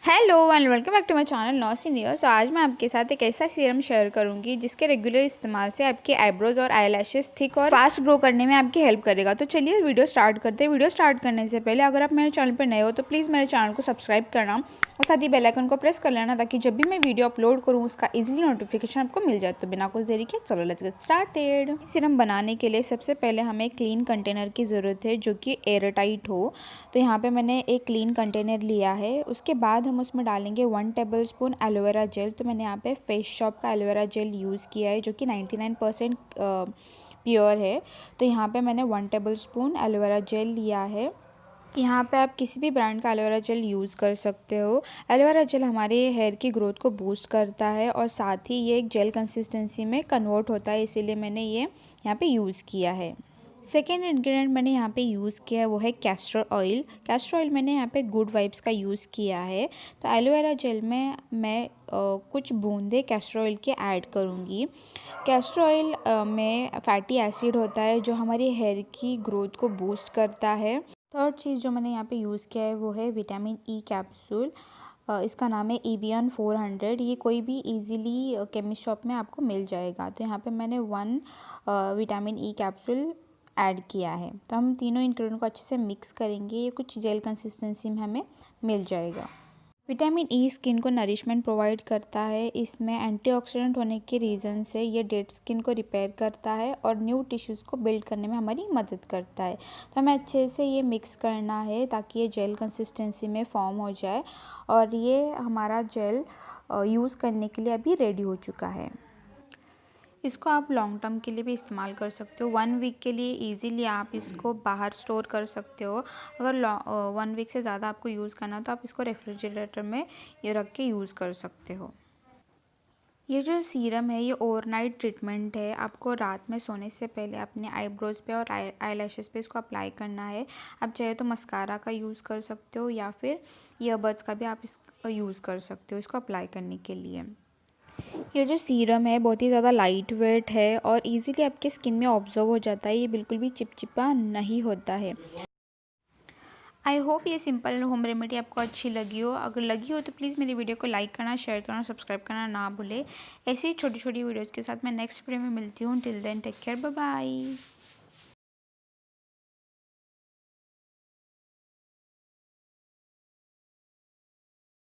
Hello and welcome back to my channel Nosin Shaikh. आज मैं आपके साथ एक ऐसा सीरम शेयर करूंगी जिसके रेगुलर इस्तेमाल से आपके आईब्रोज और आईलैशेस थिक और फास्ट ग्रो करने में आपकी हेल्प करेगा। तो चलिए वीडियो स्टार्ट करते हैं। वीडियो स्टार्ट करने से पहले अगर आप मेरे चैनल पर नए हो तो प्लीज़ मेरे चैनल को सब्सक्राइब करना और साथ ही बेल आइकन को प्रेस कर लेना ताकि जब भी मैं वीडियो अपलोड करूँ उसका इजीली नोटिफिकेशन आपको मिल जाए। तो बिना कुछ देरी के चलो लेट्स गेट स्टार्टेड। सीरम बनाने के लिए सबसे पहले हमें एक क्लीन कंटेनर की ज़रूरत है जो कि एयर टाइट हो। तो यहाँ पे मैंने एक क्लीन कंटेनर लिया है। उसके बाद हम उसमें डालेंगे 1 टेबलस्पून एलोवेरा जेल। तो मैंने यहाँ पे फेस शॉप का एलोवेरा जेल यूज़ किया है जो कि 99% प्योर है। तो यहाँ पे मैंने 1 टेबलस्पून एलोवेरा जेल लिया है। यहाँ पे आप किसी भी ब्रांड का एलोवेरा जेल यूज़ कर सकते हो। एलोवेरा जेल हमारे हेयर की ग्रोथ को बूस्ट करता है और साथ ही ये एक जेल कंसिस्टेंसी में कन्वर्ट होता है, इसीलिए मैंने ये यहाँ पे यूज़ किया है। सेकेंड इंग्रेडिएंट मैंने यहाँ पे यूज़ किया है वो है कैस्टर ऑयल। कैस्टर ऑयल मैंने यहाँ पे गुड वाइब्स का यूज़ किया है। तो एलोवेरा जेल में मैं कुछ बूंदे कैस्टर ऑयल के ऐड करूँगी। कैस्टर ऑयल में फैटी एसिड होता है जो हमारी हेयर की ग्रोथ को बूस्ट करता है। थर्ड चीज़ जो मैंने यहाँ पे यूज़ किया है वो है विटामिन ई कैप्सूल। इसका नाम है EVN 400। ये कोई भी इजीली केमिस्ट शॉप में आपको मिल जाएगा। तो यहाँ पे मैंने 1 विटामिन ई कैप्सूल ऐड किया है। तो हम तीनों इंग्रेडिएंट को अच्छे से मिक्स करेंगे। ये कुछ जेल कंसिस्टेंसी में हमें मिल जाएगा। विटामिन ई स्किन को नरिशमेंट प्रोवाइड करता है। इसमें एंटीऑक्सीडेंट होने के रीज़न से ये डेड स्किन को रिपेयर करता है और न्यू टिश्यूज़ को बिल्ड करने में हमारी मदद करता है। तो हमें अच्छे से ये मिक्स करना है ताकि ये जेल कंसिस्टेंसी में फॉर्म हो जाए और ये हमारा जेल यूज़ करने के लिए अभी रेडी हो चुका है। इसको आप लॉन्ग टर्म के लिए भी इस्तेमाल कर सकते हो। 1 वीक के लिए इजीली आप इसको बाहर स्टोर कर सकते हो। अगर 1 वीक से ज़्यादा आपको यूज़ करना है तो आप इसको रेफ्रिजरेटर में ये रख के यूज़ कर सकते हो। ये जो सीरम है ये ओवरनाइट ट्रीटमेंट है। आपको रात में सोने से पहले अपने आईब्रोज़ पे और आईलैशेस पे इसको अप्लाई करना है। आप चाहे तो मस्कारा का यूज़ कर सकते हो या फिर ईयरबड्स का भी आप इसका यूज़ कर सकते हो इसको अप्लाई करने के लिए। ये जो सीरम है बहुत ही ज़्यादा लाइट वेट है और इजीली आपके स्किन में ऑब्जर्व हो जाता है। ये बिल्कुल भी चिपचिपा नहीं होता है। आई होप ये सिंपल होम रेमेडी आपको अच्छी लगी हो। अगर लगी हो तो प्लीज़ मेरी वीडियो को लाइक करना, शेयर करना, सब्सक्राइब करना ना भूले। ऐसी छोटी छोटी वीडियोज़ के साथ मैं नेक्स्ट वीडियो में मिलती हूँ। Till then take care, bye bye.